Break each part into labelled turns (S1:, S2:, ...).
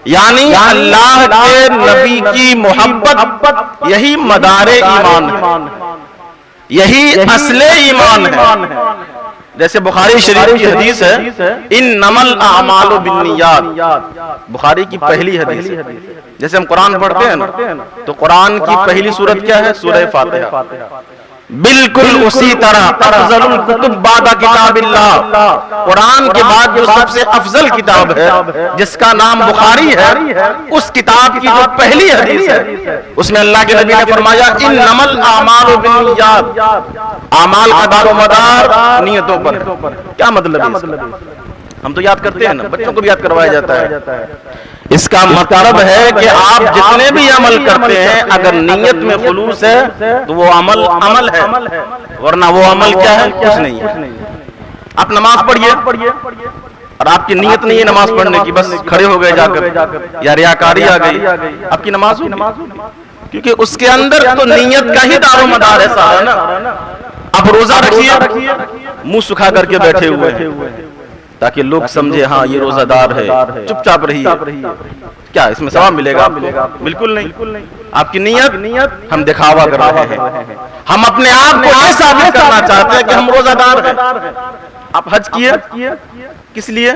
S1: यानी अल्लाह के नबी की मोहब्बत यही मदारे ईमान है, यही असले ईमान है। जैसे बुखारी शरीफ की हदीस है, इन नमल आमालु बिन्नियात, बुखारी की पहली हदीस है। जैसे हम कुरान पढ़ते हैं ना, तो कुरान की पहली सूरत क्या है? सूरह फातिहा। बिल्कुल उसी तरह अफजलुल कुतुब बादा किताबिल्लाह, कुरान के बाद जो सबसे अफजल किताब है जिसका नाम बुखारी है, उस किताब की जो पहली हदीस है उसमें अल्लाह के नबी ने फरमाया इन नमल आमालु बिन्नियात, आमाल का दारोमदार नियतों पर। क्या मतलब है? हम तो याद करते हैं ना, बच्चों को भी याद करवाया जाता है। इसका मतलब है कि आप जितने भी अमल करते हैं, अगर नीयत में खुलूस है तो वो अमल अमल है, वरना वो अमल क्या है? कुछ नहीं है। आप नमाज पढ़िए और आपकी नीयत नहीं है नमाज पढ़ने की, बस खड़े हो गए जाकर, या रियाकारी आ गई, आपकी नमाज होगी, क्योंकि उसके अंदर तो नीयत का ही दारोमदार है सारा ना। आप रोजा रखिए, मुंह सुखा करके बैठे हुए हैं ताकि लोग समझे हाँ ये रोजादार है, चुपचाप रहिए, क्या इसमें सवाब मिलेगा आपको? बिल्कुल नहीं। आपकी नीयत हम दिखावा कर रहे हैं, हम अपने आप को ये साबित करना चाहते हैं कि हम रोजादार हैं। आप हज किए, किस लिए?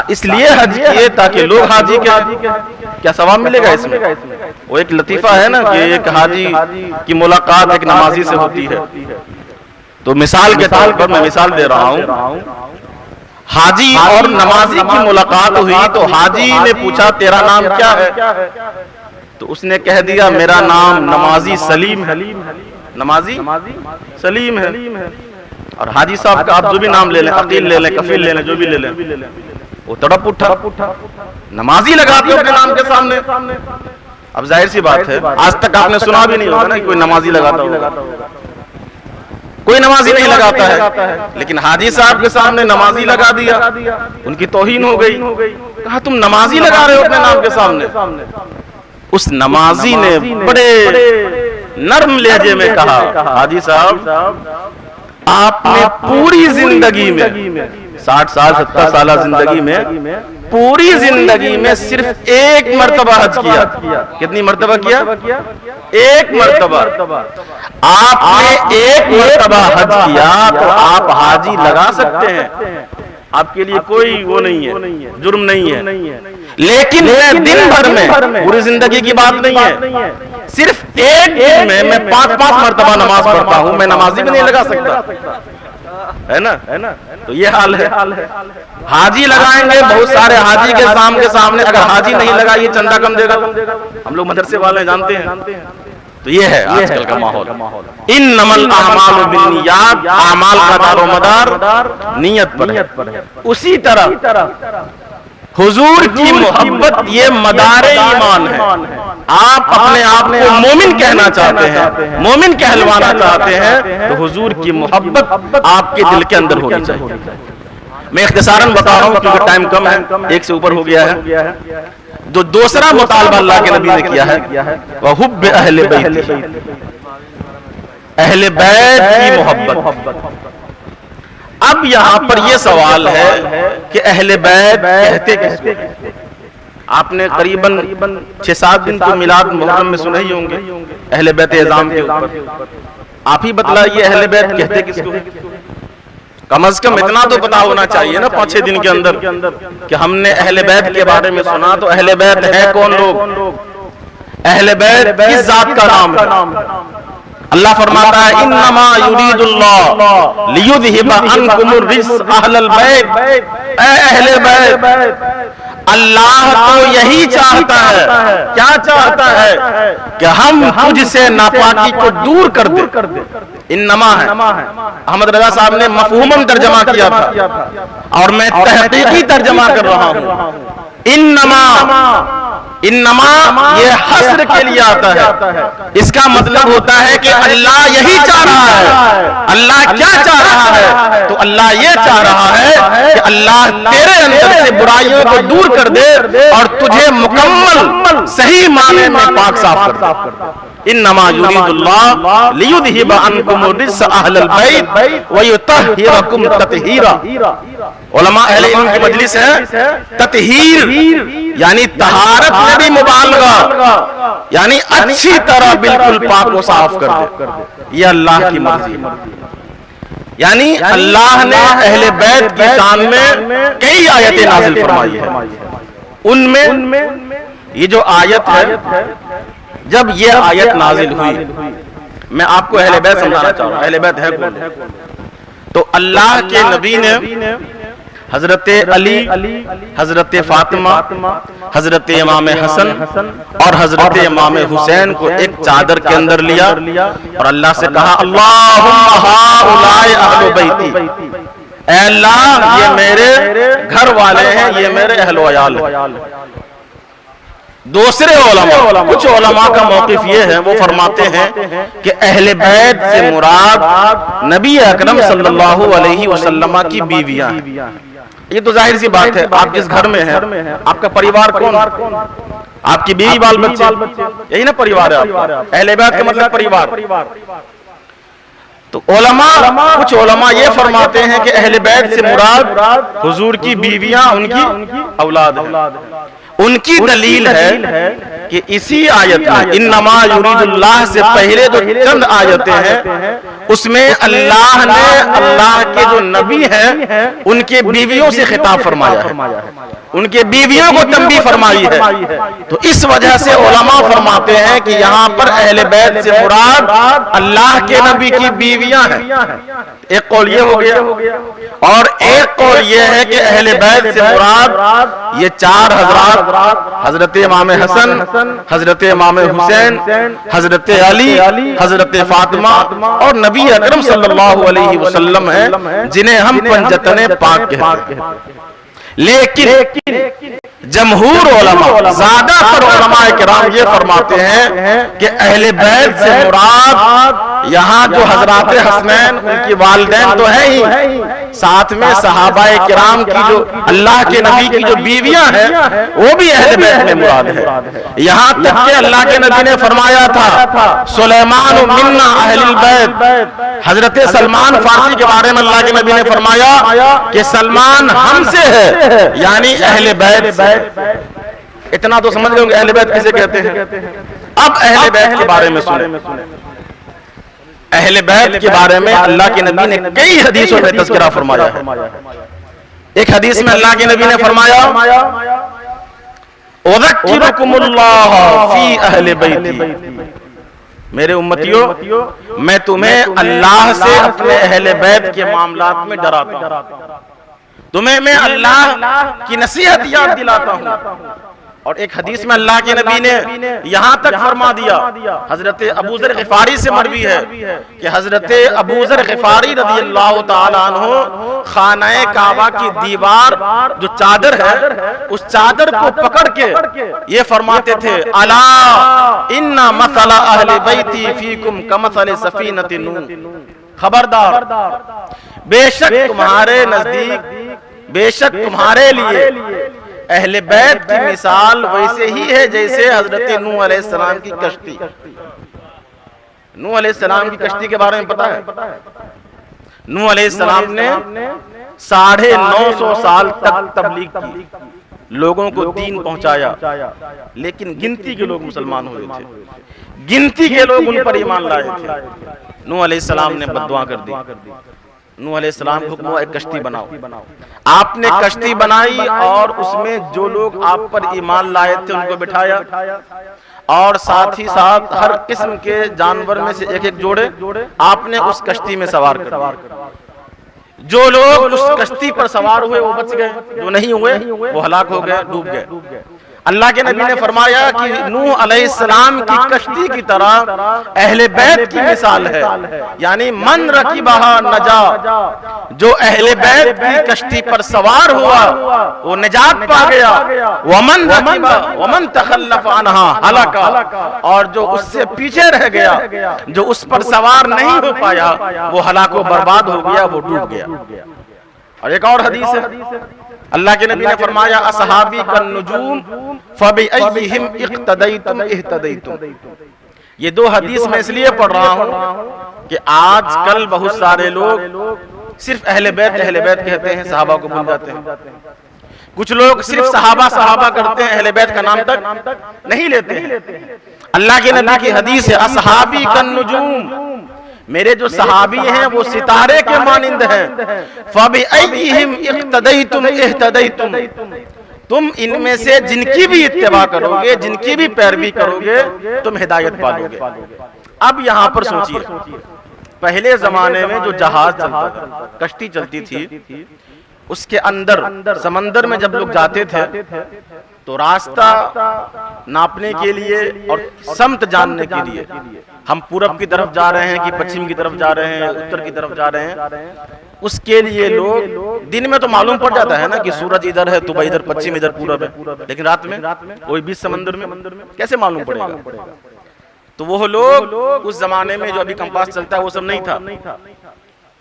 S1: इसलिए हज किए ताकि लोग हाजी के, क्या सवाब मिलेगा इसमें? वो एक लतीफा है ना कि एक हाजी की मुलाकात एक नमाजी से होती है। तो मिसाल के तौर पर मैं मिसाल दे रहा हूँ, हाजी और नमाजी की मुलाकात हुई तो हाजी ने पूछा तेरा नाम क्या है? तो उसने कह दिया मेरा नाम नमाजी सलीम है। नमाजी सलीम है। और हाजी साहब का आप जो भी नाम ले लें, अकील ले लें, कफील ले लें, जो भी ले लें, वो तड़प उठा, नमाजी लगाते अपने नाम के सामने। अब जाहिर सी बात है, आज तक आपने सुना भी नहीं होगा ना कोई नमाजी लगाता होगा, कोई नमाजी नहीं लगाता है, लेकिन हाजी साहब के सामने नमाजी लगा दिया, उनकी तौहीन हो गई। कहा तुम नमाजी लगा रहे हो अपने नाम के सामने। उस नमाजी ने बड़े नर्म लहजे में कहा, हाजी साहब आपने पूरी जिंदगी में 60 साल 70 साल जिंदगी में पूरी जिंदगी में सिर्फ एक मर्तबा हज किया। कितनी मर्तबा किया? एक मर्तबा। आपने एक मर्तबा हज किया तो आप हाजी लगा सकते हैं, आपके लिए कोई वो नहीं है, जुर्म नहीं है। लेकिन मैं दिन भर में, पूरी जिंदगी की बात नहीं है, सिर्फ एक दिन में मैं 5-5 मर्तबा नमाज पढ़ता हूँ, मैं नमाजी भी नहीं लगा सकता, है ना? तो ये हाल है। हाजी लगाएंगे, बहुत सारे हाजी के सामने अगर हाजी नहीं लगा ये चंदा कम देगा। हम लोग मदरसे वाले जानते हैं। तो ये है आजकल का माहौल। इन नमल अमाल बिन्नियात, अमाल का दारोमदार नियत पर है। उसी तरह हुजूर की मोहब्बत ये मदारे ईमान है। आप अपने आप को मोमिन कहना चाहते हैं, मोमिन कहलवाना चाहते हैं, तो हुजूर की मोहब्बत आपके दिल के अंदर होनी चाहिए। मैं इख्तिसारन बता रहा हूं क्योंकि टाइम कम है, एक से ऊपर हो गया है। जो दूसरा मुतालबा अल्लाह के नबी ने किया है वह हुब्ब अहले बैत, अहले बैत की मोहब्बत। अब यहाँ पर यह सवाल है कि अहले बैत कहते किसको? आपने करीबन 6-7 दिन तो मिलाद मुहर्रम में सुने ही होंगे अहले बैत एज़ाम के ऊपर। आप ही बतलाइए अहले बैत कहते किसको? कम अज कम इतना तो पता होना चाहिए ना 5-6 दिन के अंदर कि हमने अहले बैत के बारे में सुना, तो अहले बैत है कौन लोग? अहले बैत किस जात का नाम है? अल्लाह फरमाता है इन्नमा युरीदुल्लाह लियुज़हिबा अन्कुमुर रिज्स अहलल बैत, अहले बैत अल्लाह तो यही चाहता है। क्या चाहता है? कि हम तुझसे नापाकी को दूर कर दे। इन्नमा है, अहमद रजा साहब ने मफहूमन तर्जमा किया था और मैं तहकीकी तर्जमा कर रहा हूं। इन्नमा ये हस्र के लिए आता है। इसका मतलब होता है कि अल्लाह यही चाह रहा है। अल्लाह क्या चाह रहा है? तो अल्लाह ये चाह रहा है कि अल्लाह तेरे अंदर से बुराइयों को दूर कर दे और तुझे मुकम्मल सही माने में पाक साफ कर दे। इन्नमा युरीदुल्लाह लियुज़हिबा अन्कुमुर रिज्स अहलल बैत व युतहिरकुम तत्हीरा। उलमा अहले इल्म की मजलिस है, ततहीर यानी तहारत में भी मुबालगा, यानी अच्छी तरह बिल्कुल पाक व साफ कर दे, ये अल्लाह की मर्जी है। यानी अल्लाह ने अहले बैत की शान में कई आयतें नाजिल फरमाई है। उनमें ये जो आयत है, जब ये आयत नाजिल हुई, मैं आपको अहले बैत समझाना चाह रहा हूं, अहले बैत है कौन? तो अल्लाह के नबी ने हजरत अली, हजरत फातिमा, हजरत इमाम हसन और हजरत इमाम हुसैन को एक चादर के अंदर लिया और अल्लाह से कहा, अल्लाहुम्मा हाउलाए अहलु बैती, ऐ अल्लाह ये मेरे घर वाले हैं, ये मेरे अहलो अयाल हैं। दूसरे उलमा, कुछ उलमा का मौक़िफ़ ये है, वो फरमाते हैं कि अहले बैत से मुराद नबी अकरम सल्लल्लाहु अलैहि वसल्लम की बीवियां हैं। ये तो जाहिर सी बात है, आप जिस घर में हैं, आपका परिवार कौन? आपकी बीवी बाल बच्चे, यही ना परिवार है आपका। अहले बैत का मतलब परिवार। तो उलमा, कुछ उलमा ये फरमाते हैं कि अहले बैत से मुराद हुजूर की बीवियां, उनकी औलाद है। उनकी दलील है कि इसी आयत में इन्नमा युरीदुल्लाह से पहले जो चंद आयतें हैं, उसमें अल्लाह ने अल्लाह के जो नबी हैं उनके बीवियों से खिताब फरमाया है, उनके बीवियों को तंबीह फरमाई है। तो इस वजह से उलमा फरमाते हैं कि यहाँ पर अहले बैत से मुराद अल्लाह के नबी की बीवियां हैं। एक कौल ये हो गया, और एक कौल ये है कि अहले बैत से मुराद ये चार हजरात, हजरत इमाम हसन, हजरत इमाम हुसैन, हजरत अली, हजरत फातिमा और नबी अकरम सल्लल्लाहु अलैहि वसल्लम हैं, जिन्हें हम पंजतने पाक कहते हैं। लेकिन जमहूर उलमा, ज्यादातर उलमा किराम ये फरमाते हैं कि अहले बैत से मुराद यहाँ जो हजरात हसनैन, उनकी वालिदैन तो है ही, साथ में सहाबाए किराम की जो अल्लाह के नबी की जो बीवियां हैं वो भी अहले बैत में मुराद है। यहाँ तक कि अल्लाह के नबी ने फरमाया था, सुलेमान मिन्ना अहलिल बैत, हजरत सलमान फारसी के बारे में अल्लाह के नबी ने फरमाया कि सलमान हमसे है, यानी अहले बैत। इतना तो समझ गए अहले बैत किसे कहते हैं। अब अहले बैत के बारे में सुने। अहले बैत के बारे में अल्लाह के नबी ने कई हदीसों में तज़किरा फरमाया है। एक हदीस में अल्लाह के नबी ने फरमाया, उज़क्किरुकुमुल्लाह फी अहले बैती, मेरे उम्मतियों मैं तुम्हें अल्लाह से अपने अहले बैत के मामलात में डराता हूं, तुम्हें मैं अल्लाह की नसीहत याद दिलाता हूं। और एक हदीस में अल्लाह के नबी ने यहां तक फरमा दिया, हजरत अबू ज़र ग़िफ़ारी से मरवी है कि हजरत अबू ज़र ग़िफ़ारी रज़ियल्लाहु ताला अन्हु खानाए काबा की दीवार जो चादर है, उस चादर को पकड़ के ये फरमाते थे, अला इन्ना मसला अहले बैती फीकुम कमसले सफीनति नूह, खबरदार बेशक तुम्हारे नजदीक, बेशक तुम्हारे लिए अहले बैत की मिसाल वैसे ही है जैसे हजरत नूह अलैहिस्सलाम की कश्ती। नूह अलैहिस्सलाम की कश्ती के बारे में पता है? नूह अलैहिस्सलाम ने 950 साल तक तबलीग की, लोगों को दीन पहुंचाया, लेकिन गिनती के लोग मुसलमान हुए थे, गिनती के लोग उन पर ईमान लाए थे। नूह अलैहिस्सलाम ने बद्दुआ कर दी। नूह अलैहिस्सलाम को हुक्म हुआ एक कश्ती बनाओ। आपने कश्ती बनाई और उसमें जो लोग आप पर ईमान लाए थे उनको बिठाया, और साथ ही साथ हर किस्म के जानवर में से एक एक जोड़े आपने उस कश्ती में सवार कर। जो लोग उस कश्ती पर सवार हुए वो बच गए, जो नहीं हुए वो हलाक हो गए, डूब गए। अल्लाह के नबी ने फरमाया कि नूह अलैहिस्सलाम की कश्ती की तरह अहले बैत की मिसाल है, यानी मन रकीबहा नजा, जो अहले बैत की कश्ती पर सवार हुआ वो निजात पा गया, वमन रकीबा वमन तखल्लफ अन्हा हलका, और जो उससे पीछे रह गया, जो उस पर सवार नहीं हो पाया, वो हलाक व बर्बाद हो गया, वो डूब गया। और एक और हदीस है, अल्लाह के नबी ने फरमाया, असहाबी कन नुजूम फबिअय्यिहिम इक्तदैतुम इह्तदैतुम। ये दो हदीस मैं इसलिए पढ़ रहा हूँ कि आजकल बहुत सारे लोग सिर्फ अहले बैत कहते हैं, सहाबा को भूल जाते हैं। कुछ लोग सिर्फ सहाबा करते हैं, अहले बैत का नाम तक नहीं लेते हैं। अल्लाह के नबी की हदीस है, असहाबी कन्नुजूम, मेरे जो सहाबी हैं वो सितारे के मानिंद हैं। फबिअय्यिहिम इक्तदैतुम इह्तदैतुम, तुम इनमें से जिनकी भी इत्तिबा करोगे, जिनकी भी पैरवी करोगे, तुम हिदायत पालोगे। अब यहाँ पर सोचिए, पहले जमाने में जो जहाज चलता था, कश्ती चलती थी, उसके अंदर समंदर में जब लोग जाते थे तो रास्ता नापने के लिए और समत जानने के लिए, हम पूरब की तरफ जा रहे हैं कि पश्चिम की तरफ जा रहे हैं, उत्तर की तरफ जा रहे हैं, उसके लिए लोग दिन में तो मालूम पड़ जाता है ना कि सूरज इधर है, सुबह इधर, पश्चिम इधर, पूरब है, लेकिन रात में कोई बीच समंदर में कैसे मालूम पड़ेगा? तो वो लोग उस जमाने में जो अभी कंपास चलता है वो सब नहीं था,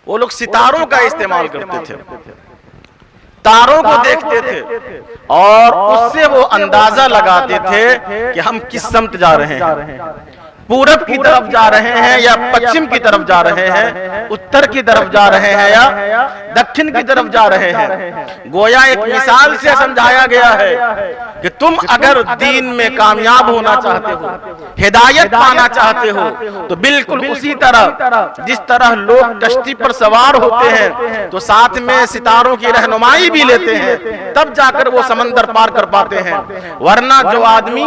S1: वो लोग सितारों का इस्तेमाल करते थे, तारों को देखते थे और उससे वो अंदाजा लगाते थे कि हम किस समत जा रहे हैं, पूरब की तरफ जा रहे हैं या पश्चिम की तरफ जा रहे हैं, उत्तर की तरफ जा रहे हैं या दक्षिण की तरफ जा रहे हैं। गोया एक मिसाल से समझाया गया है कि तुम अगर दीन में कामयाब होना चाहते हो, हिदायत पाना चाहते हो, तो बिल्कुल उसी तरह जिस तरह लोग कश्ती पर सवार होते हैं तो साथ में सितारों की रहनुमाई भी लेते हैं, तब जाकर वो समंदर पार कर पाते हैं। वरना जो आदमी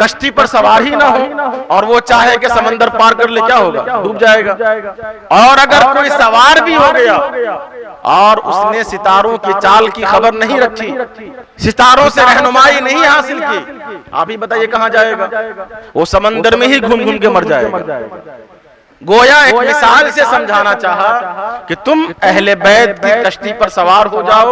S1: कश्ती पर सवार ही ना हो और वो चाहे कि समंदर पार कर ले, क्या होगा? डूब जाएगा। और अगर कोई सवार भी हो गया और उसने सितारों की चाल की खबर नहीं रखी, सितारों से रहनुमाई नहीं हासिल की, आप ही बताइए कहां जाएगा? वो समंदर में ही घूम घूम के मर जाएगा। गोया एक मिसाल से समझाना चाहा कि तुम अहले बैत की कश्ती पर सवार हो जाओ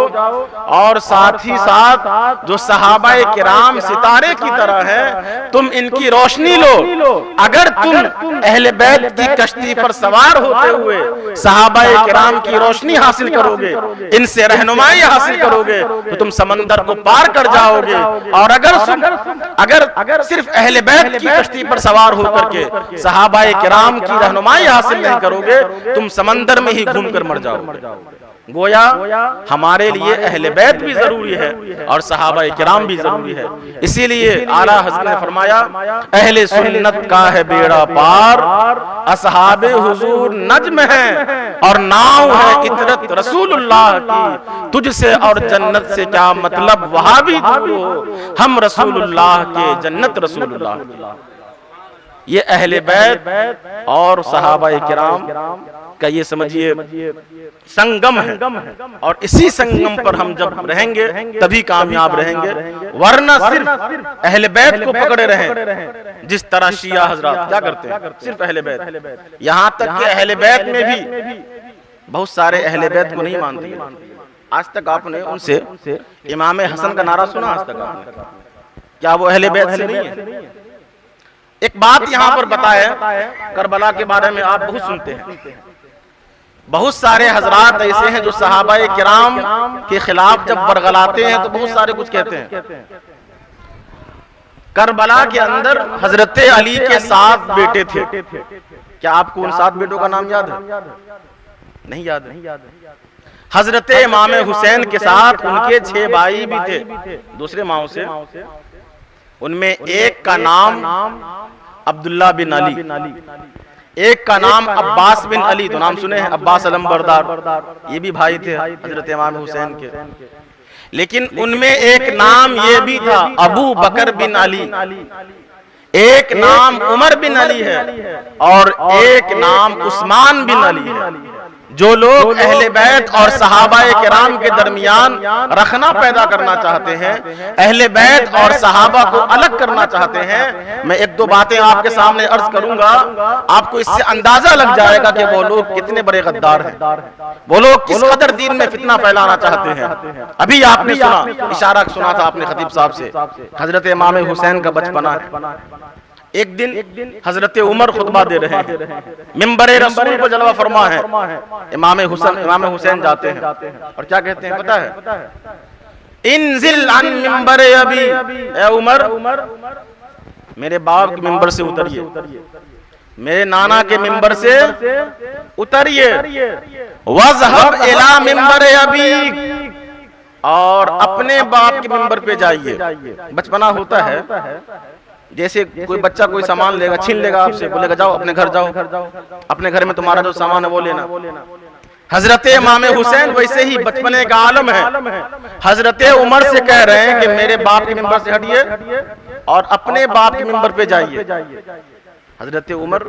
S1: और साथ ही साथ जो सहाबाए किराम सितारे की तरह है, तुम इनकी रोशनी लो। अगर तुम अहले बैत की कश्ती पर सवार होते हुए सहाबाए किराम की रोशनी हासिल करोगे, इनसे रहनुमाई हासिल करोगे, तो तुम समंदर को पार कर जाओगे। और अगर सिर्फ अहले बैत की कश्ती पर सवार होकर के सहाबाए किराम की रहनुमाई हासिल नहीं करोगे, तुम समंदर में ही घूमकर मर जाओगे। गोया हमारे लिए अहले बैत भी जरूरी है और सहाबाए किराम भी जरूरी है। इसीलिए आला हज़रत ने फरमाया, अहले सुन्नत का है बेड़ा पार, असहाबे हुजूर नज्म है और नाव है इतरत रसूलुल्लाह की, तुझसे और जन्नत से क्या मतलब, वहां भी दूर हो, हम रसूलुल्लाह के, जन्नत रसूलुल्लाह। ये अहले बैत और सहाबाए किराम का ये समझिए संगम है, और इसी संगम पर हम जब रहेंगे तभी कामयाब रहेंगे। वरना सिर्फ अहले बैत को पकड़े रहें, जिस तरह शिया हजरात क्या करते हैं, सिर्फ अहले बैत, यहाँ तक कि अहले बैत में भी बहुत सारे अहले बैत को नहीं मानते। आज तक आपने उनसे इमाम हसन का नारा सुना? आज तक आपने? क्या वो अहले बैत से नहीं है? एक बात यहाँ पर बताया, करबला के बारे में आप बहुत सुनते हैं, बहुत सारे हजरात ऐसे हैं जो सहाबाए किराम के खिलाफ जब बरगलाते हैं तो बहुत सारे कुछ कहते हैं। करबला के अंदर हजरत अली के 7 बेटे थे। क्या आपको उन 7 बेटों का नाम याद है? नहीं याद है। हजरत इमाम हुसैन के साथ उनके 6 भाई भी थे दूसरे माओ से। उनमें एक का नाम अब्दुल्ला बिन अली, एक का नाम अब्बास बिन अली, तो नाम सुने हैं, अब्बास अलमबरदार, ये भी भाई थे हजरत इमाम हुसैन के। लेकिन उनमें एक नाम ये भी था अबू बकर बिन अली, एक नाम उमर बिन अली है और एक नाम उस्मान बिन अली है। जो लोग अहले बैत और सहाबाए किराम के दरमियान रखना पैदा करना चाहते हैं, अहले बैत और सहाबा को अलग करना चाहते हैं, मैं 1-2 बातें आपके सामने अर्ज करूंगा, आपको इससे अंदाजा लग जाएगा कि वो लोग कितने बड़े गद्दार हैं, वो लोग किस कदर दीन में फितना फैलाना चाहते हैं। अभी आपने सुना, इशारा सुना था आपने खतीब साहब से, हजरत इमाम हुसैन का बचपना है। एक दिन हजरत उमर खुतबा दे रहे हैं, मिंबर रसूल को जलवा फरमा है, इमाम हुसैन जाते हैं और क्या कहते हैं पता है? इंजिल अन मिंबर अबी, ए उमर मेरे बाप के मिंबर से उतरिए। मेरे नाना के मिंबर से उतरिए, वज़हब इला मिंबर अबी, और अपने बाप के मिंबर पे जाइए। बचपना होता है, जैसे कोई बच्चा कोई सामान लेगा, छीन लेगा आपसे, बोलेगा जाओ अपने घर जाओ, अपने घर में तुम्हारा जो सामान है वो लेना। हजरत इमाम हुसैन वैसे ही बचपने का आलम है। हजरत उमर से कह रहे हैं कि मेरे बाप के मिंबर से हटिए और अपने बाप के मिंबर पे जाइए। हजरत उमर,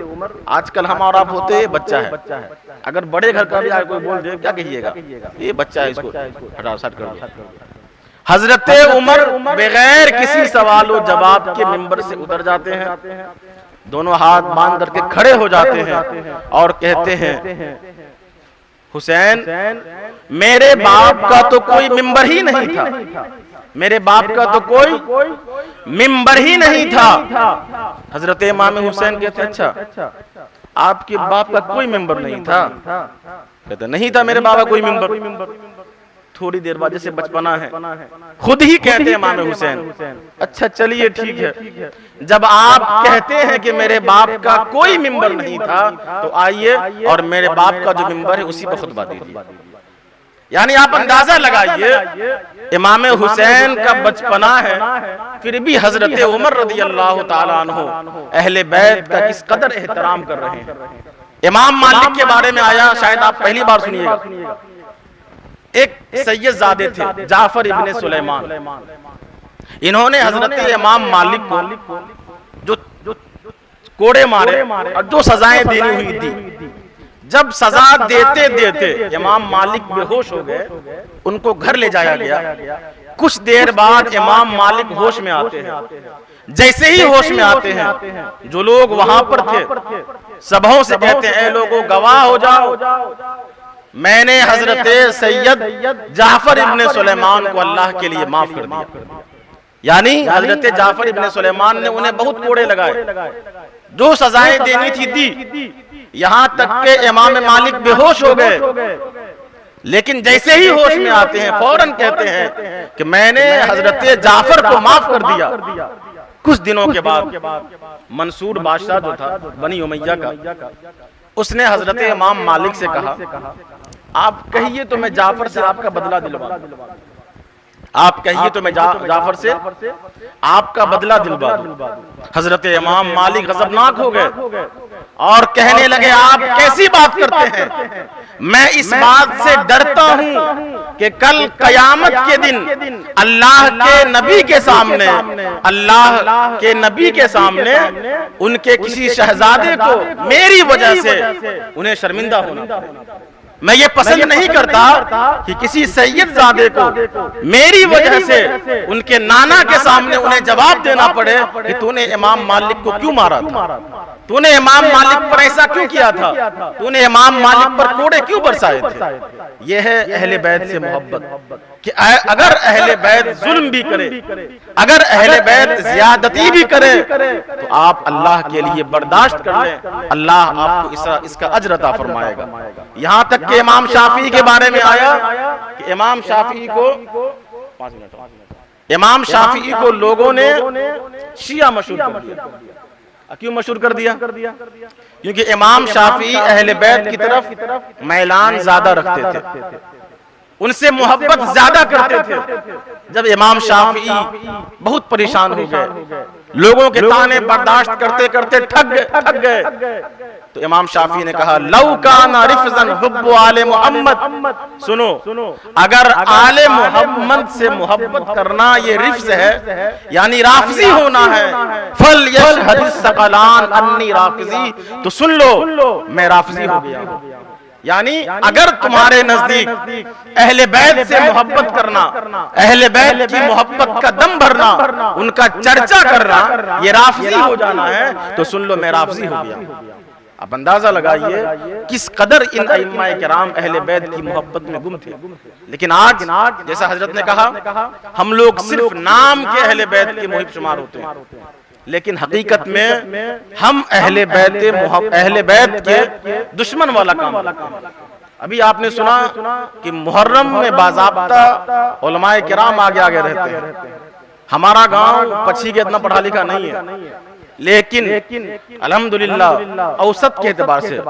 S1: आजकल हम और आप होते, बच्चा है, अगर बड़े घर का भी कोई बोल दे क्या कहिएगा, ये बच्चा है, इसको हटा सट कर दिया। हजरत उमर बगैर किसी सवाल व जवाब के मिंबर से उतर जाते हैं, दोनों हाथ बांध करके खड़े हो जाते हैं और कहते हैं हुसैन, मेरे बाप का तो कोई मिंबर ही नहीं था, मेरे बाप का तो कोई मिंबर ही नहीं था। हजरत इमाम हुसैन कहते अच्छा आपके बाप का कोई मिंबर नहीं था? कहते नहीं था मेरे बाप का कोई मिंबर। थोड़ी देर बाद, जैसे बचपना है, खुद ही कहते हैं इमाम हुसैन, अच्छा चलिए ठीक है, जब आप कहते हैं कि मेरे बाप का कोई मिंबर नहीं था तो आइए और मेरे बाप का जो मिंबर है उसी पर खुतबा दीजिए। यानी आप अंदाजा लगाइए, इमाम हुसैन का बचपना है, फिर भी हजरत उमर रज़ियल्लाहु ताला अन्हु अहले बैत का किस कदर एहतराम कर रहे हैं। इमाम मालिक के बारे में आया, शायद आप पहली बार सुनिएगा। एक सैयदजादे थे जाफर इब्ने सुलेमान, इन्होंने हजरत इमाम मालिक को जो कोड़े मारे और जो सजाएं देनी हुई थी, जब सजा देते देते इमाम मालिक बेहोश हो गए, उनको घर ले जाया गया। कुछ देर बाद इमाम मालिक होश में आते हैं। जैसे ही होश में आते हैं, जो लोग वहां पर थे सबों से कहते हैं ऐ लोगों गवाह हो जाओ, मैंने हजरत सैयद जाफर इब्ने सुलेमान को अल्लाह के लिए माफ कर दिया। यानी हजरत जाफर इब्ने सुलेमान ने उन्हें बहुत कोड़े लगाए, जो सजाएं देनी थी दी, यहां तक के इमाम मालिक बेहोश हो गए। लेकिन जैसे ही होश में आते हैं फौरन कहते हैं कि मैंने हजरत जाफर को माफ कर दिया। कुछ दिनों के बाद मंसूर बादशाह जो था बनी उमैया का, उसने हजरत इमाम मालिक से कहा आप कहिए तो मैं जाफर से आपका बदला दिलवा, आप कहिए तो मैं जाफर से आपका बदला दिलवा दूं। हजरत इमाम मालिक गजबनाक हो गए और कहने लगे आप कैसी बात करते हैं, मैं इस बात से डरता हूं कि कल कयामत के दिन अल्लाह के नबी के सामने, अल्लाह के नबी के सामने उनके किसी शहजादे को मेरी वजह से उन्हें शर्मिंदा होना। मैं ये पसंद नहीं करता कि किसी सैयदजादे को मेरी वजह से उनके नाना के सामने उन्हें जवाब देना पड़े कि तूने इमाम मालिक को क्यों मारा था, तूने इमाम मालिक पर ऐसा क्यों किया था, तूने इमाम मालिक पर कोड़े क्यों बरसाए थे। यह है अहले बैत से मोहब्बत कि अगर अहले बैत जुल्म भी करे, अगर अहले बैत ज़ियादती भी करे तो आप अल्लाह के लिए बर्दाश्त कर लें, अल्लाह आपको इसका अज्र अता फरमाएगा। यहाँ तक कि इमाम शाफी के बारे में आया कि इमाम शाफी को 5 मिनट, इमाम शाफी को लोगों ने शिया मशहूर कर दिया। क्यों मशहूर कर दिया? क्योंकि इमाम शाफी अहले बैत की तरफ मैलान ज्यादा रखते थे, उनसे मोहब्बत ज्यादा करते थे। जब इमाम शाफी बहुत परेशान हो गए, लोगों के ताने बर्दाश्त करते करते थक गए, तो इमाम शाफी ने कहा लौ काना रिफज़न हुब्बु आले मोहम्मद, सुनो अगर आले मोहम्मद से मोहब्बत करना ये रिफ्ज़ है, यानी राफजी होना है, फल यशहदिस सकलान अन्नी राफजी, तो सुन लो मैं राफजी हो गया। यानी अगर तुम्हारे नजदीक अहले बैत से मोहब्बत करना, अहले बैत की मोहब्बत का दम भरना, उनका चर्चा करना, ये राफजी हो जाना है, तो सुन लो मैं राफजी हो गया। आप अंदाजा लगाइए किस कदर इन अइम्मा किराम अहले बैत की मोहब्बत में गुम थे। लेकिन आज जैसा हजरत ने कहा, हम लोग सिर्फ नाम के अहले बैत के मुहिब शुमार होते हैं, लेकिन हकीकत में हम अहले बैत के दुश्मन वाला काम। अभी आपने सुना कि मुहर्रम में बाज़ाब्ता उलमाए किराम आगे रहते हैं। हमारा गांव पक्षी के इतना पढ़ा लिखा नहीं है, लेकिन अल्हम्दुलिल्लाह औसत के एतबार से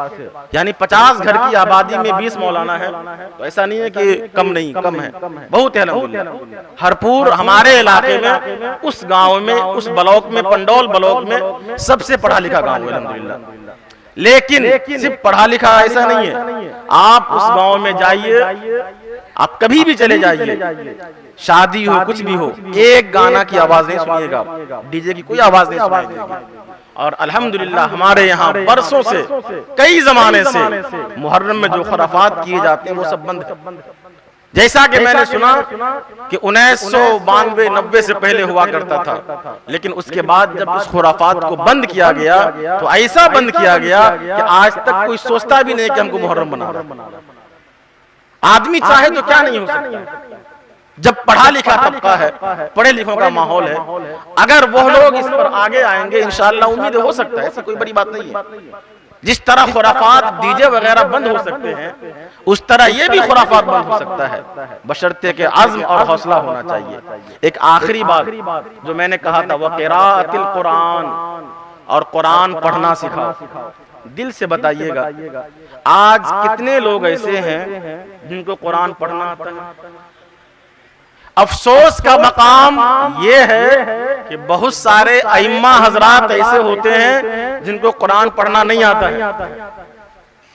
S1: यानी 50 घर की आबादी में 20 मौलाना है, तो ऐसा नहीं है कि कम नहीं, कम है, बहुत है अल्हम्दुलिल्लाह। हरपुर हमारे इलाके में, उस गांव में, उस ब्लॉक में, पंडौल ब्लॉक में सबसे पढ़ा लिखा गांव है अल्हम्दुलिल्लाह। लेकिन सिर्फ पढ़ा लिखा ऐसा नहीं है, आप उस गांव में जाइए, आप कभी भी चले जाइए, शादी हो कुछ भी हो, एक गाना की आवाज नहीं सुनिएगा, डीजे की कोई आवाज नहीं सुनाई देगी। और अल्हम्दुलिल्लाह हमारे यहाँ बरसों से, कई जमाने से मुहर्रम में जो खुराफात किए जाते हैं वो सब बंद है। जैसा कि मैंने सुना कि 1992-90 से पहले हुआ करता था, लेकिन उसके बाद जब उस खुराफात को बंद किया गया तो ऐसा बंद किया गया कि आज तक कोई सोचता भी नहीं कि हमको मुहर्रम मना रहा। आदमी चाहे तो क्या नहीं हो सकता, जब पढ़ा लिखा तबका है, पढ़े लिखों का माहौल है, अगर वो लोग इस पर आगे आएंगे इंशाअल्लाह उम्मीद हो सकता है, ऐसी कोई बड़ी बात नहीं है। जिस तरह खुराफात डीजे वगैरह बंद हो सकते हैं, उस तरह ये भी खुराफात बंद हो सकता है, बशर्ते के अज़्म और हौसला होना चाहिए। एक आखिरी बात जो मैंने कहा था, वह क़िराअतिल कुरान, और कुरान पढ़ना सिखाओ। दिल से बताइएगा आज कितने लोग ऐसे हैं जिनको कुरान पढ़ना आता है। अफसोस का मकाम ये है कि बहुत सारे अइम्मा हजरात ऐसे होते हैं जिनको कुरान पढ़ना नहीं आता है,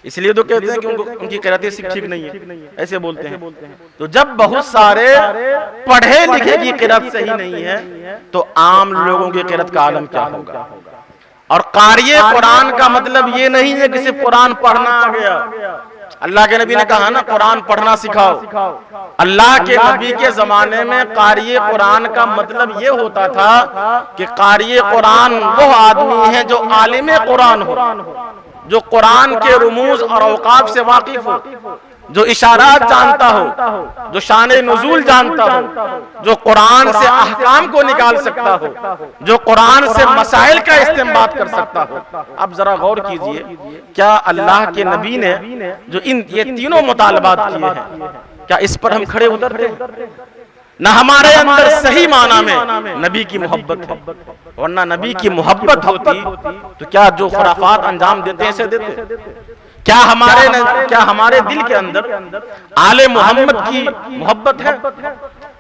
S1: इसलिए तो कहते हैं कि उनकी क़िराअत ठीक नहीं है, ऐसे बोलते हैं। तो जब बहुत सारे पढ़े लिखे की क़िराअत सही नहीं है तो आम लोगों की क़िराअत का आलम क्या होगा। और कारिए कुरान का मतलब ये नहीं है कि सिर्फ कुरान पढ़ना आ गया। अल्लाह के नबी ने कहा ना, कुरान पढ़ना सिखाओ। अल्लाह के नबी के जमाने में कारिए कुरान का मतलब ये होता था कि कारिए कुरान वो आदमी है जो आलिम कुरान हो, जो कुरान के रुमूज और औकाफ से वाकिफ हो, जो इशारात जानता हो, जो शाने नुज़ूल जानता हो, जो कुरान से अहकाम को निकाल सकता हो, जो कुरान से मसाइल का इस्तेमाल कर सकता हो। अब जरा गौर कीजिए, क्या अल्लाह के नबी ने जो ये तीनों मुतालबात किए हैं, क्या इस पर हम खड़े उतरते हैं? न हमारे अंदर सही माना में नबी की मोहब्बत है, वरना नबी की मोहब्बत होती तो क्या जो खुराफात अंजाम देते हैं ऐसे देते? क्या हमारे दिल के अंदर आले मोहम्मद की मोहब्बत है?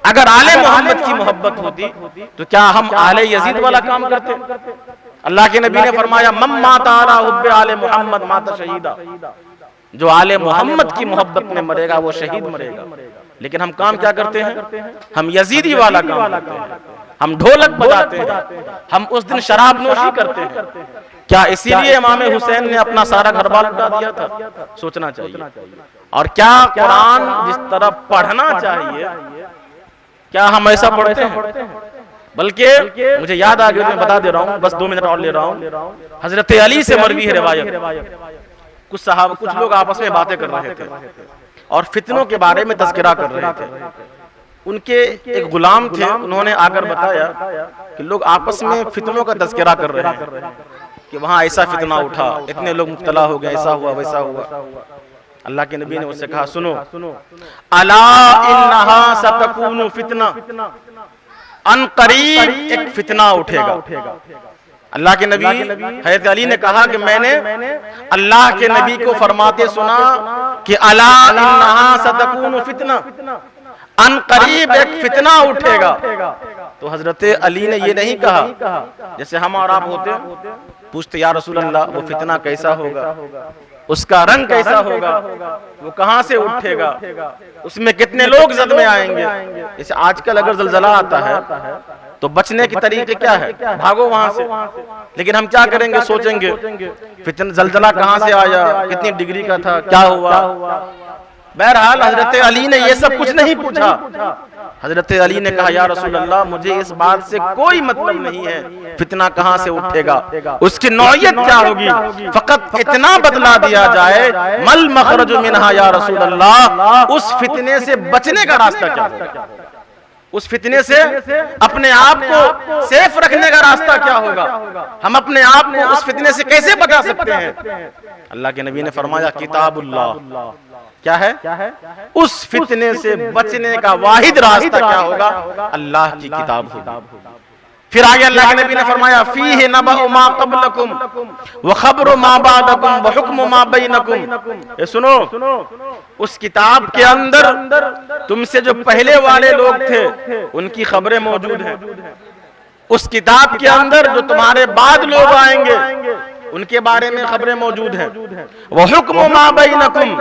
S1: अगर आले मोहम्मद की मोहब्बत होती तो क्या हम आले यजीद वाला काम करते? अल्लाह के नबी ने फरमाया, मम माता अला हुब्बे आले मोहम्मद माता शहीदा। जो आले मोहम्मद की मोहब्बत में मरेगा वो शहीद मरेगा। लेकिन हम काम क्या करते हैं? हम यजीदी वाला काम करते हैं, हम ढोलक बजाते हैं, हम उस दिन शराब नोशी करते हैं। क्या इसीलिए इमाम हुसैन ने अपना सारा घर बार लुटा दिया था? सोचना चाहिए। और क्या कुरान जिस तरह पढ़ना चाहिए, क्या हम ऐसा पढ़ते हैं? बल्कि मुझे याद आ गया, मैं बता दे रहा हूँ, बस 2 मिनट और ले रहा हूँ। हजरत अली से मरवी है रिवायत, कुछ लोग आपस में बातें कर रहे थे और फितनों के बारे में तज़किरा कर रहे थे। उनके एक गुलाम थे, उन्होंने आकर बताया कि लोग आपस में फितनों का तज़किरा कर रहे हैं कि वहां ऐसा फितना उठा, इतने लोग मुब्तला हो गए, ऐसा हुआ वैसा हुआ। अल्लाह के नबी ने उससे कहा, सुनो, अला इन्नहा सतकूनु फितना, अन करीब एक फितना उठेगा। अल्लाह के नबी हज़रत अली ने कहा कि मैंने अल्लाह के नबी को फरमाते सुना कि अला इन्नहा सतकूनु फितना, अन करीब एक फितना उठेगा। तो हजरत अली ने ये नहीं कहा जैसे हम और आप होते, पूछते या रसूल अल्लाह वो फितना कैसा होगा, उसका रंग कैसा होगा, वो कहां से उठेगा, उसमें कितने लोग जद में आएंगे। जैसे आजकल अगर जलजला आता है तो बचने के तरीके क्या है? भागो वहां से। लेकिन हम क्या करेंगे? सोचेंगे फितना जलजला कहां से आया, कितनी डिग्री का था, क्या हुआ। बहरहाल हजरत अली ने ये सब कुछ नहीं पूछा। हजरत अली ने कहा, या रसूल अल्लाह मुझे इस बात से कोई मतलब नहीं है फितना कहां से उठेगा, उसकी नौयत क्या होगी, फकत इतना बदला दिया जाए, मल मखरजु मिनहा या रसूल अल्लाह, उस फितने से बचने का रास्ता क्या होगा, उस फितने से अपने आप को सेफ रखने का रास्ता क्या होगा, हम अपने आप को उस फितने से कैसे बचा सकते हैं। अल्लाह के नबी ने फरमाया, किताबुल्लाह। क्या है? उस फितने से बचने का वाहिद रास्ता क्या होगा? अल्लाह की किताब होगी। फिर आगे अल्लाह के नबी ने फरमाया फीहि नबअ मा क़ब्लकुम व ख़ब्रु मा बअदकुम व हुक्मु मा बैनकुम। ये सुनो, उस किताब के अंदर तुमसे जो पहले वाले लोग थे उनकी खबरें मौजूद हैं। उस किताब के अंदर जो तुम्हारे बाद लोग आएंगे उनके बारे में खबरें मौजूद हैं। वह हुक्म मा बैनकुम,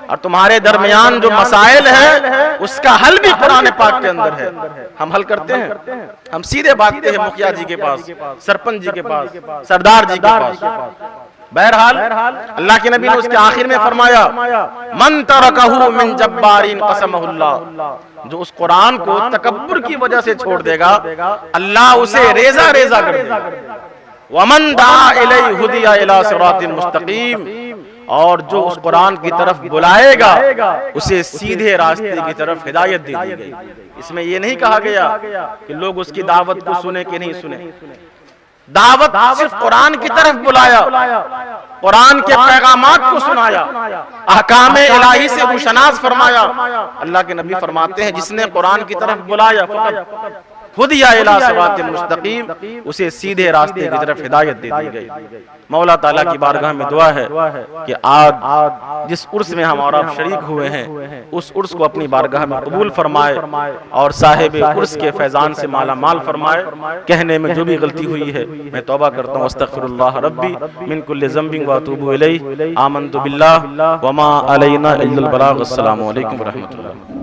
S1: और तुम्हारे दरमियान जो मसाइल है उसका हल भी कुरान पाक के अंदर है। हम हल करते हैं, हम सीधे भागते हैं मुखिया जी के पास, सरपंच जी के पास, सरदार जी के पास। बहरहाल अल्लाह के नबी ने उसके आखिर में फरमाया मन तरकहु मिन जब्बारिन कसमहुल्लाह, जो उस कुरान को तकब्बुर की वजह से छोड़ देगा अल्लाह उसे रेजा रेजा कर देगा। वमन दा इलैहि हुदिया इला सिरातिन मुस्तकीम, और जो उस कुरान की तरफ बुलाएगा उसे सीधे रास्ते की तरफ हिदायत दे दी गई। इसमें यह नहीं कहा गया कि लोग उसकी दावत को सुने कि नहीं सुने, दावत सिर्फ कुरान की तरफ बुलाया, कुरान के पैगामात को सुनाया, अहकाम इलाही से गुशनास फरमाया। अल्लाह के नबी फरमाते हैं जिसने कुरान की तरफ बुलाया हुदिया इला सिरातिन मुस्तकीम, उसे सीधे रास्ते की तरफ हिदायत दे दी गई। मौला ताला की बारगाह में दुआ है कि आज जिस उर्स में हम और आप शरीक हुए हैं उस उर्स को अपनी बारगाह में कबूल फरमाए और साहिब उर्स के फैजान से माला माल फरमाए। कहने में जो भी गलती हुई है मैं तौबा करता हूँ, अस्तगफिरुल्लाह रब्बी मिन कुल्लि ज़ंबिन व अतूबु इलैहि, आमन्तु बिल्लाह व मा अलैना इल्लल बलाग। अस्सलामु अलैकुम व रहमतुल्लाह।